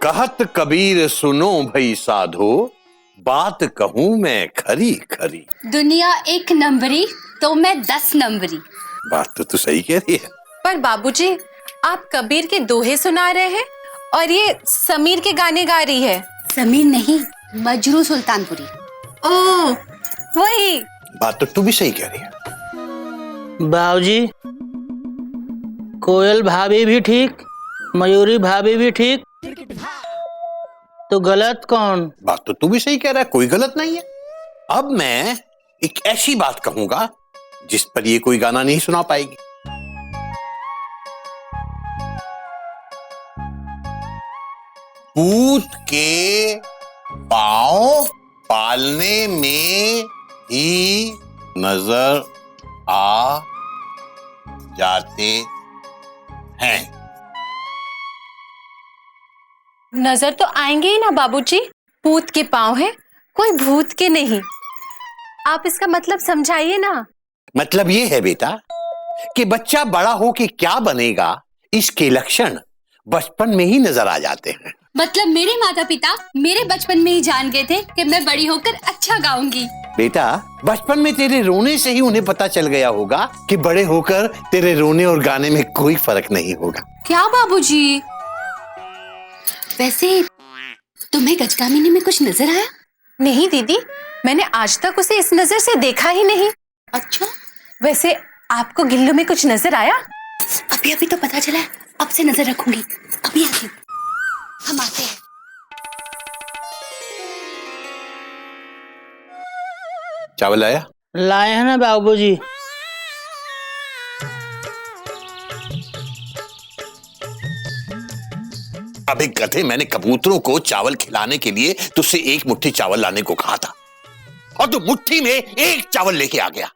कहत कबीर सुनो भई साधो, बात कहूं मैं खरी खरी। दुनिया एक नंबरी तो मैं 10 नंबरी। बात तो तू सही कह रही है। पर बाबूजी, आप कबीर के दोहे सुना रहे हैं और ये समीर के गाने गा रही है। समीर नहीं, मजरू सुल्तानपुरी। ओह, वही। बात तो तू भी सही कह रही है। बाबूजी, कोयल भाभी भी ठीक, मयूरी भाभी भी ठीक, तो गलत कौन? बात तो तू भी सही कह रहा है, कोई गलत नहीं है। अब मैं एक ऐसी बात कहूंगा जिस पर ये कोई गाना नहीं सुना पाएगी। पूत के पांव पालने में ही नजर आ जाते हैं। नजर तो आएंगे ही ना बाबूजी, पूत के पाँव है, कोई भूत के नहीं। आप इसका मतलब समझाइए ना। मतलब ये है बेटा कि बच्चा बड़ा हो के क्या बनेगा, इसके लक्षण बचपन में ही नजर आ जाते हैं। मतलब मेरे माता पिता मेरे बचपन में ही जान गए थे कि मैं बड़ी होकर अच्छा गाऊंगी। बेटा, बचपन में तेरे रोने से ही उन्हें पता चल गया होगा कि बड़े होकर तेरे रोने और गाने में कोई फर्क नहीं होगा। क्या बाबूजी? वैसे तुम्हें गजकामिनी में कुछ नजर आया? नहीं दीदी, मैंने आज तक उसे इस नजर से देखा ही नहीं। अच्छा, वैसे आपको गिल्लू में कुछ नजर आया? अभी अभी तो पता चला है, अब से नजर रखूंगी। अभी आती हूँ, हम आते हैं। चावल आया? लाए हैं ना बाबूजी। अबे गधे, मैंने कबूतरों को चावल खिलाने के लिए तुझसे एक मुट्ठी चावल लाने को कहा था और तू मुट्ठी में एक चावल लेके आ गया।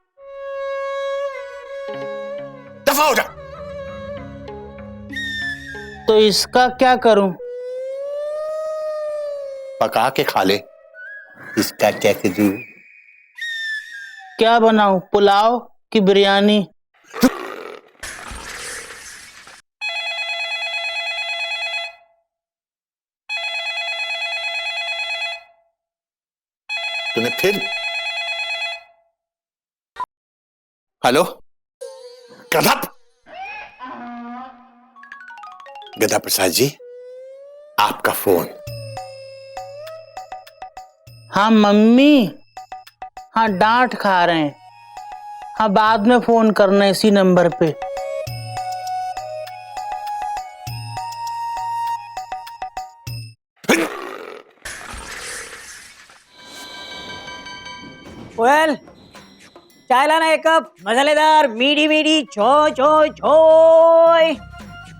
दफा हो जा। तो इसका क्या करूं? पका के खा ले। इसका क्या करूं? क्या बनाऊं, पुलाव की बिरयानी? तूने फिर हेलो गधा, गधा प्रसाद जी, आपका फोन। हाँ मम्मी, हाँ डांट खा रहे हैं। हाँ बाद में फोन करना इसी नंबर पे। कोयल, चाय लाना एक कप, मसालेदार, मीठी मीठी, छो छो छो।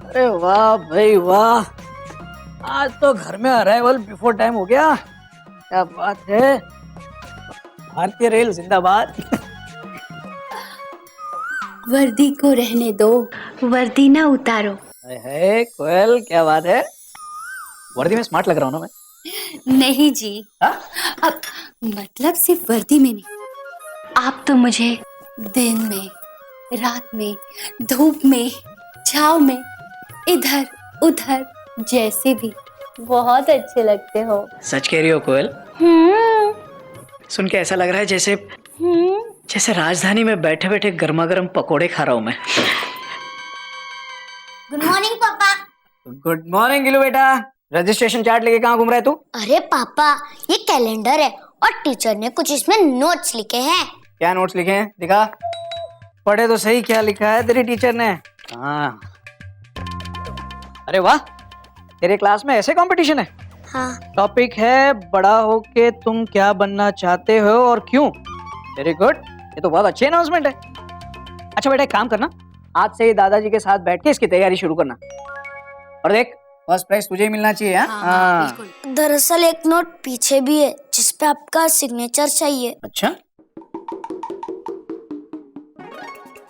अरे वाह भाई वाह, आज तो घर में अराइवल बिफोर टाइम हो गया। क्या बात है, भारतीय रेल जिंदाबाद। वर्दी को रहने दो, वर्दी ना उतारो। है कोयल, क्या बात है, वर्दी में स्मार्ट लग रहा हूँ ना मैं? नहीं जी, अब मतलब सिर्फ वर्दी में नहीं, आप तो मुझे दिन में, रात में, धूप में, छाव में, इधर उधर जैसे भी बहुत अच्छे लगते हो। सच कह रही हो कोयल? सुन के ऐसा लग रहा है जैसे जैसे राजधानी में बैठे बैठे गर्मा गर्म पकोड़े खा रहा हूं मैं। गुड मॉर्निंग पापा। गुड मॉर्निंग गिलू बेटा। रजिस्ट्रेशन चार्ट लेके कहाँ घूम रहा है तू? अरे पापा, ये कैलेंडर है और टीचर ने कुछ इसमें नोट्स लिखे हैं। क्या नोट्स लिखे हैं, दिखा। पढ़े तो सही, क्या लिखा है तेरी टीचर ने? हाँ, अरे वाह, तेरे क्लास में ऐसे कंपटीशन है? हाँ। टॉपिक है बड़ा होके तुम क्या बनना चाहते हो और क्यों। वेरी गुड, ये तो बहुत अच्छी अनाउंसमेंट है। अच्छा बेटा, एक काम करना, आज से ही दादाजी के साथ बैठ के इसकी तैयारी शुरू करना। और देख, फर्स्ट प्राइज तुझे ही मिलना चाहिए। हाँ, दरअसल एक नोट पीछे भी है जिसपे आपका सिग्नेचर चाहिए। अच्छा,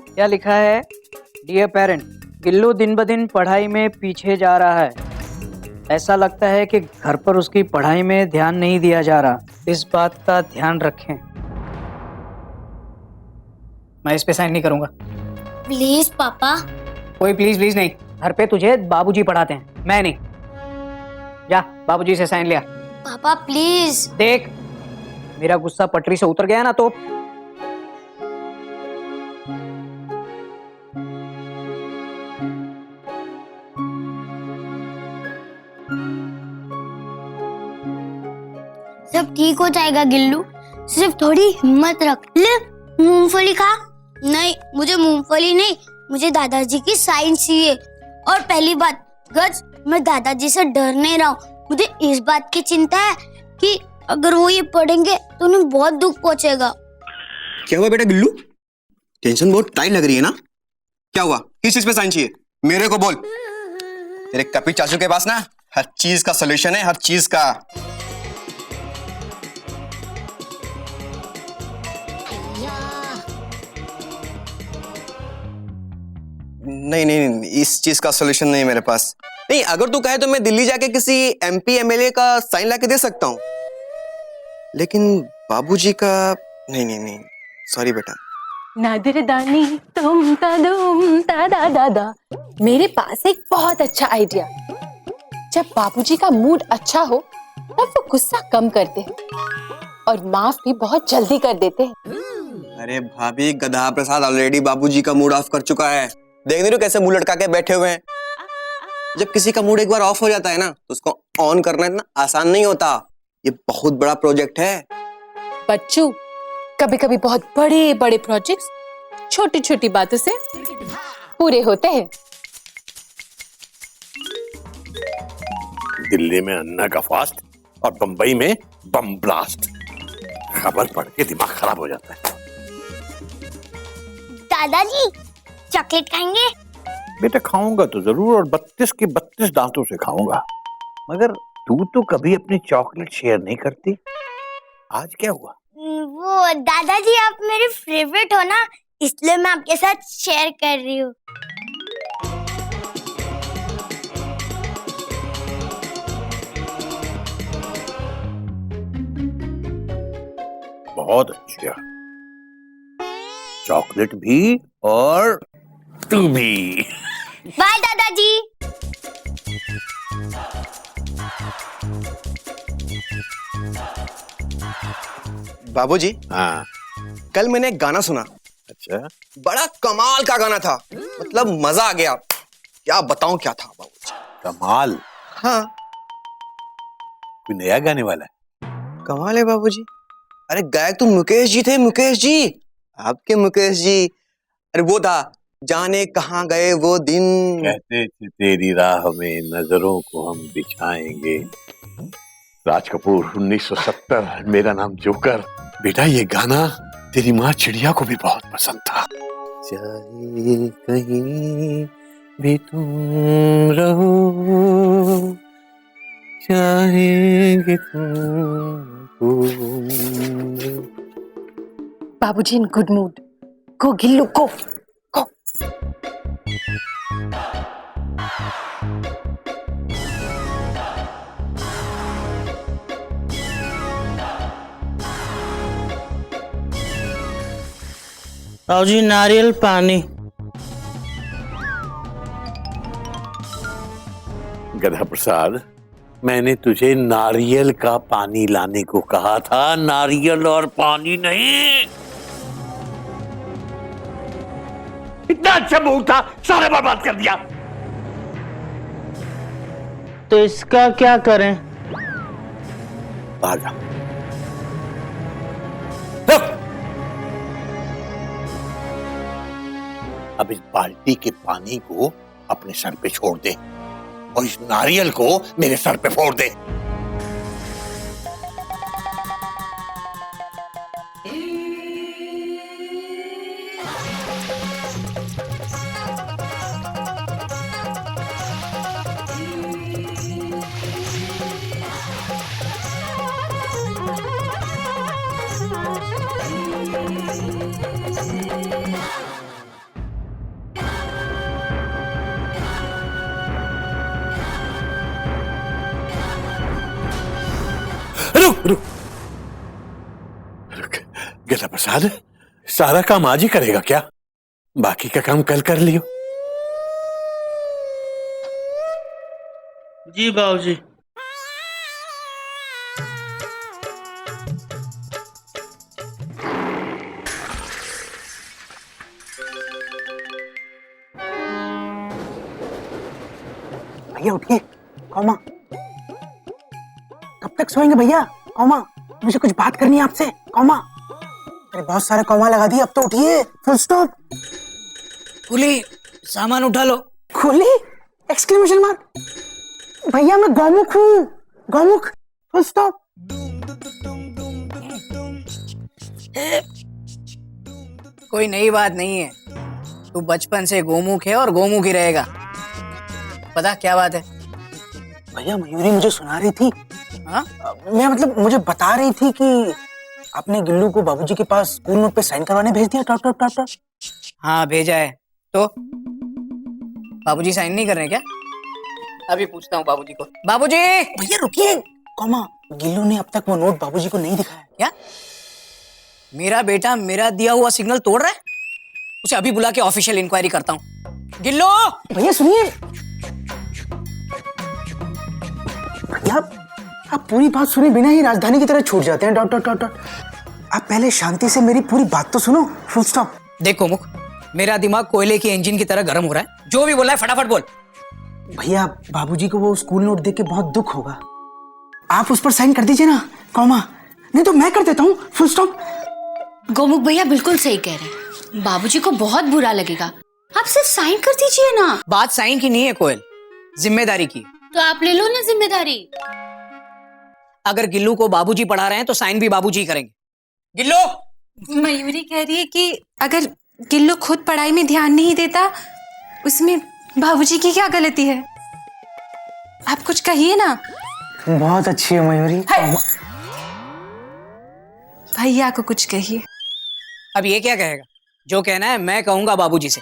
क्या लिखा है? डियर पेरेंट, गिल्लू दिन ब दिन पढ़ाई में पीछे जा रहा है। ऐसा लगता है कि घर पर उसकी पढ़ाई में ध्यान नहीं दिया जा रहा। इस बात का ध्यान रखें। मैं इस पे साइन नहीं करूंगा। प्लीज पापा। कोई प्लीज प्लीज नहीं, घर पे तुझे बाबूजी पढ़ाते हैं, मैं नहीं। जा बाबूजी से साइन लिया। पापा प्लीज। देख मेरा गुस्सा पटरी से उतर गया ना तो सब ठीक हो जाएगा गिल्लू, सिर्फ थोड़ी हिम्मत रख। ले मूंगफली खा। नहीं मुझे मूंगफली नहीं, मुझे दादाजी की साइन चाहिए। और पहली बात गज, मैं दादाजी से डर नहीं रहा हूँ। मुझे इस बात की चिंता है कि अगर वो ये पढ़ेंगे तो उन्हें बहुत दुख पहुंचेगा। क्या हुआ बेटा गिल्लू? टेंशन बहुत टाइट लग रही है ना? क्या हुआ? किस चीज पे साइन चाहिए? मेरे को बोल। तेरे कपिल चाचू के पास ना हर चीज का सलूशन है, हर चीज का। नहीं नहीं नहीं, इस चीज का सलूशन नहीं मेरे पास। नहीं, अगर तू कहे तो मैं दिल्ली जाके किसी एमपी एमएलए का साइन लाके दे सकता हूँ, लेकिन बाबूजी का नहीं नहीं नहीं, सॉरी बेटा। नादिर दानी तुम तदुम ता दा। मेरे पास एक बहुत अच्छा आइडिया। जब बाबूजी का मूड अच्छा हो तब वो गुस्सा कम करते हैं और माफ भी बहुत जल्दी कर देते हैं। अरे भाभी, गधा प्रसाद ऑलरेडी बाबूजी का मूड ऑफ कर चुका है। देख नहीं रहे कैसे मुंह लटका के बैठे हुए हैं। जब किसी का मूड एक बार ऑफ हो जाता है ना तो उसको ऑन करना इतना आसान नहीं होता। ये बहुत बड़ा प्रोजेक्ट है बच्चू। कभी कभी बहुत बड़े बड़े प्रोजेक्ट्स छोटी छोटी बातों से पूरे होते हैं। दिल्ली में अन्ना का फास्ट और बंबई में बम ब्लास्ट। खबर पढ़ के दिमाग खराब हो जाता है। दादाजी चॉकलेट खाएंगे? बेटा खाऊंगा तो जरूर, और 32 के 32 दांतों से खाऊंगा। मगर तू तो कभी अपनी चॉकलेट शेयर नहीं करती, आज क्या हुआ? वो दादाजी आप मेरे फेवरेट हो ना, इसलिए मैं आपके साथ शेयर कर रही हूँ। बहुत अच्छा, चॉकलेट भी और तू भी। बाय दादाजी। बाबूजी। हाँ। कल मैंने एक गाना सुना। अच्छा, बड़ा कमाल का गाना था, मतलब मजा आ गया। क्या बताऊं क्या था बाबूजी। कमाल? हाँ कोई नया गाने वाला है? कमाल है बाबूजी। अरे गायक तो मुकेश जी थे, मुकेश जी, आपके मुकेश जी। अरे वो था, जाने कहाँ गए वो दिन। कहते थे तेरी राह में नजरों को हम बिछाएंगे। राज कपूर, 1970, मेरा नाम जोकर। बेटा ये गाना तेरी माँ चिड़िया को भी बहुत पसंद था। चाहे कहीं भी तुम रहो, चाहेंगे तुमको। बाबूजी इन गुड मूड। गो गिल्लू गो गो। बाबूजी नारियल पानी। गधा प्रसाद, मैंने तुझे नारियल का पानी लाने को कहा था, नारियल और पानी नहीं। इतना अच्छा मूड था, सारे बर्बाद कर दिया। तो इसका क्या करें? बाहर जा। अब इस बाल्टी के पानी को अपने सर पे छोड़ दे और इस नारियल को मेरे सर पे फोड़ दे। रुक रुक रुक, गधा प्रसाद, सारा काम आज ही करेगा क्या? बाकी का काम कल कर लियो। जी बाबूजी। भैया उठिए। कौमा, कब तक सोएंगे भैया? कौमा, मुझे कुछ बात करनी है आपसे। कौमा, अरे बहुत सारे कौमा लगा दिए, अब तो उठिए। Full stop. कुली, सामान उठा लो। खुली एक्सक्लेमेशन मार्क। भैया मैं गौमुख हूँ, गौमुख। Full stop. कोई नई बात नहीं है, तू बचपन से गोमुख है और गोमुख ही रहेगा। पता क्या बात है? भैया मयूरी मुझे सुना रही थी। हाँ? मैं मतलब मुझे बता रही थी कि आपने गिल्लू को बाबूजी के पास स्कूल नोट पे साइन करवाने भेज दिया। Taught taught taught taught. हाँ भेजा है। तो बाबूजी साइन नहीं कर रहे क्या? अभी पूछता हूँ बाबूजी को। बाबूजी! भैया रुकिए। कौमा, गिल्लू ने अब तक वो नोट बाबूजी को नहीं दिखाया। क्या? मेरा बेटा मेरा दिया हुआ सिग्नल तोड़ रहा है? उसे अभी बुला के ऑफिशियल इंक्वायरी करता हूँ। गिल्लू! भैया सुनिए। भैया आप पूरी बात सुने बिना ही राजधानी की तरह छूट जाते हैं। Dot dot dot dot. आप पहले शांति से मेरी पूरी बात तो सुनो। Full stop. देखो मुख, मेरा दिमाग कोयले की इंजन की तरह गर्म हो रहा है। जो भी बोला है फटाफट बोल। भैया बाबूजी को वो स्कूल नोट देख के बहुत दुख होगा, आप उस पर साइन कर दीजिए ना। कौमा, नहीं तो मैं कर देता हूँ। Full stop. गोमुख भैया बिल्कुल सही कह रहे हैं, बाबूजी को बहुत बुरा लगेगा। आप सिर्फ साइन कर दीजिए ना। बात साइन की नहीं है कोयल, जिम्मेदारी की। तो आप ले लो ना जिम्मेदारी। अगर गिल्लू को बाबूजी पढ़ा रहे हैं तो साइन भी बाबूजी ही करेंगे। गिल्लू! मयूरी कह रही है कि अगर गिल्लू खुद पढ़ाई में ध्यान नहीं देता, उसमें बाबूजी की क्या गलती है? आप कुछ कहिए ना। बहुत अच्छी है मयूरी। भैया को कुछ कहिए। अब ये क्या कहेगा? जो कहना है मैं कहूंगा बाबूजी से।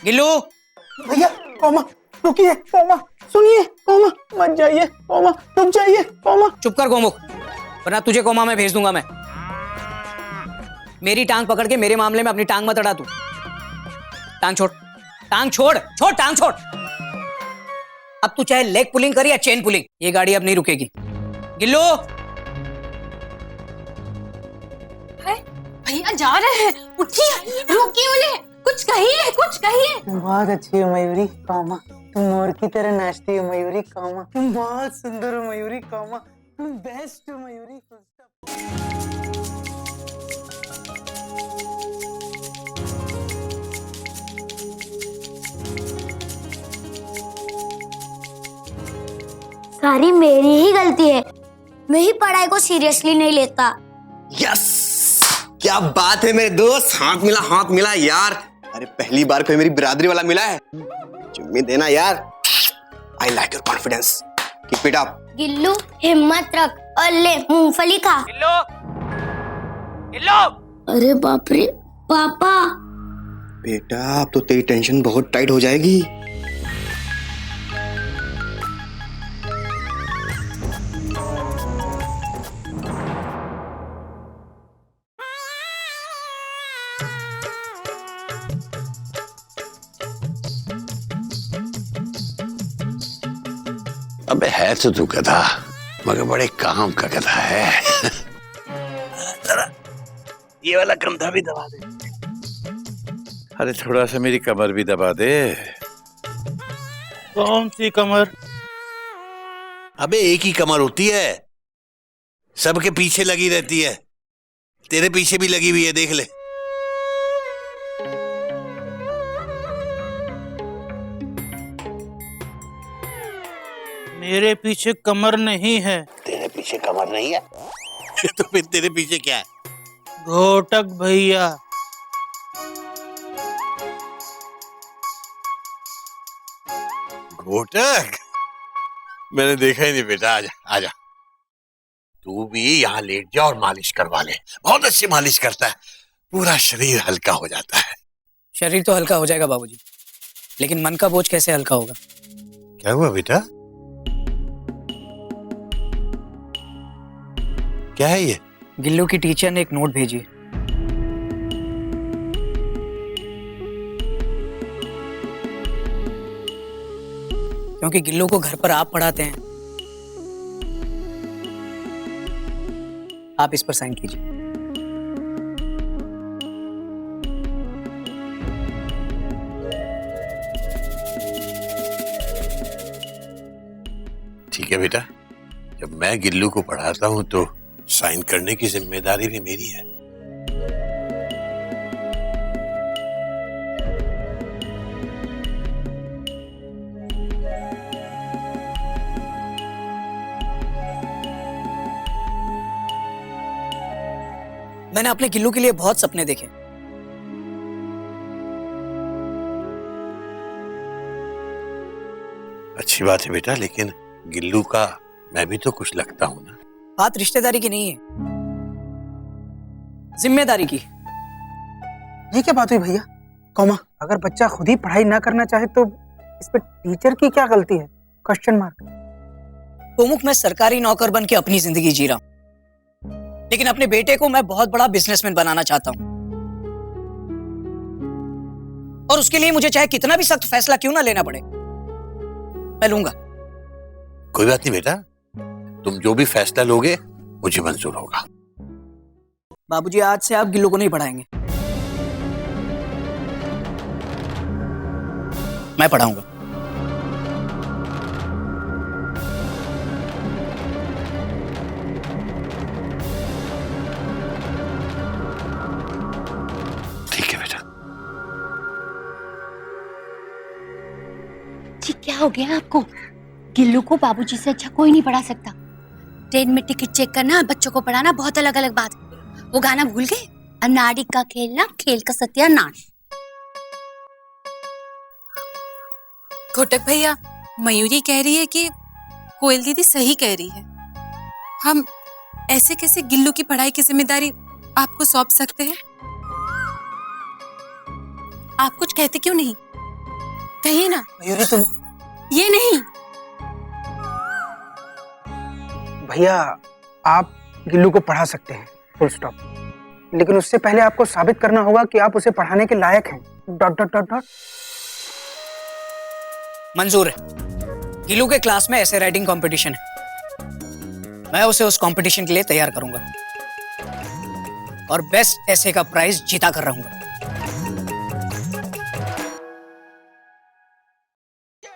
गिल्लू! भैया कौमा रुकिए। कौमा सुनिए। कौमा मत जाइए। कौमा रुक जाइए। कौमा। चुप कर गोमुख, वरना तुझे कोमा में भेज दूंगा मैं। मेरी टांग पकड़ के मेरे मामले में अपनी टांग मत अड़ा तू। टांग छोड़, टांग छोड़, छोड़ टांग छोड़। अब तू चाहे लेग पुलिंग कर या चेन पुलिंग, ये गाड़ी अब नहीं रुकेगी। गिल्लू! भैया जा रहे हैं, उठिए। रुकिए, बोले कुछ कहिए, कुछ कहिए। बहुत अच्छी है मयूरी। कौमा तुम मोर की तरह नाचती हो मयूरी। कौमा तुम बहुत सुंदर हो मयूरी। कौमा तुम बेस्ट हो मयूरी। सारी मेरी ही गलती है, मैं ही पढ़ाई को सीरियसली नहीं लेता। यस, क्या बात है मेरे दोस्त। हाथ मिला, हाथ मिला यार। अरे पहली बार कोई मेरी बिरादरी वाला मिला है। चुम्मी देना यार। I like your confidence, keep it up. Gillu हिम्मत रख और ले मूंगफली खा। गिल्लू! गिल्लू! अरे बाप रे पापा। बेटा अब तो तेरी टेंशन बहुत टाइट हो जाएगी। अबे है तो तू गधा, मगर बड़े काम का गधा है। जरा ये वाला कंधा भी दबा दे। अरे थोड़ा सा मेरी कमर भी दबा दे। कौन सी कमर? अबे एक ही कमर होती है, सबके पीछे लगी रहती है। तेरे पीछे भी लगी हुई है, देख ले। मेरे पीछे कमर नहीं है। तेरे पीछे कमर नहीं है तो फिर तेरे पीछे क्या है? घोटक भैया। घोटक? मैंने देखा ही नहीं बेटा। आजा आजा, तू भी यहाँ लेट जा और मालिश करवा ले। बहुत अच्छी मालिश करता है, पूरा शरीर हल्का हो जाता है। शरीर तो हल्का हो जाएगा बाबूजी, लेकिन मन का बोझ कैसे हल्का होगा? क्या हुआ बेटा? क्या है ये? गिल्लू की टीचर ने एक नोट भेजी है। क्योंकि गिल्लू को घर पर आप पढ़ाते हैं, आप इस पर साइन कीजिए। ठीक है बेटा, जब मैं गिल्लू को पढ़ाता हूँ तो साइन करने की जिम्मेदारी भी मेरी है। मैंने अपने गिल्लू के लिए बहुत सपने देखे। अच्छी बात है बेटा, लेकिन गिल्लू का मैं भी तो कुछ लगता हूँ ना। बात रिश्तेदारी की नहीं है, जिम्मेदारी की। ये क्या बात हुई भैया? कौमा, अगर बच्चा खुद ही पढ़ाई ना करना चाहे तो इस पे टीचर की क्या गलती है? Question mark. गोमुख, मैं सरकारी नौकर बन के अपनी जिंदगी जी रहा हूं, लेकिन अपने बेटे को मैं बहुत बड़ा बिजनेसमैन बनाना चाहता हूं, और उसके लिए मुझे चाहे कितना भी सख्त फैसला क्यों ना लेना पड़े, मैं लूंगा। कोई बात नहीं बेटा, तुम जो भी फैसला लोगे मुझे मंजूर होगा। बाबूजी, आज से आप गिल्लू को नहीं पढ़ाएंगे, मैं पढ़ाऊंगा। ठीक है बेटा। जी क्या हो गया आपको? गिल्लू को बाबूजी से अच्छा कोई नहीं पढ़ा सकता। ट्रेन में टिकट चेक करना, बच्चों को पढ़ाना बहुत अलग अलग बात है। वो गाना भूल गए? अनाड़ी का खेलना, खेल का सत्यानाश। घोटक भैया, मयूरी कह रही है कि कोयल दीदी सही कह रही है। हम ऐसे कैसे गिल्लू की पढ़ाई की जिम्मेदारी आपको सौंप सकते हैं? आप कुछ कहते क्यों नहीं? कहिए ना। मयूरी तुम। ये नहीं। भैया, आप गिल्लू को पढ़ा सकते हैं, फुल स्टॉप। लेकिन उससे पहले आपको साबित करना होगा कि आप उसे पढ़ाने के लायक हैं। Dot dot dot dot. मंजूर है। गिल्लू के क्लास में ऐसे राइटिंग कंपटीशन है, मैं उसे उस कंपटीशन के लिए तैयार करूंगा और बेस्ट ऐसे का प्राइज जीता कर रहूंगा।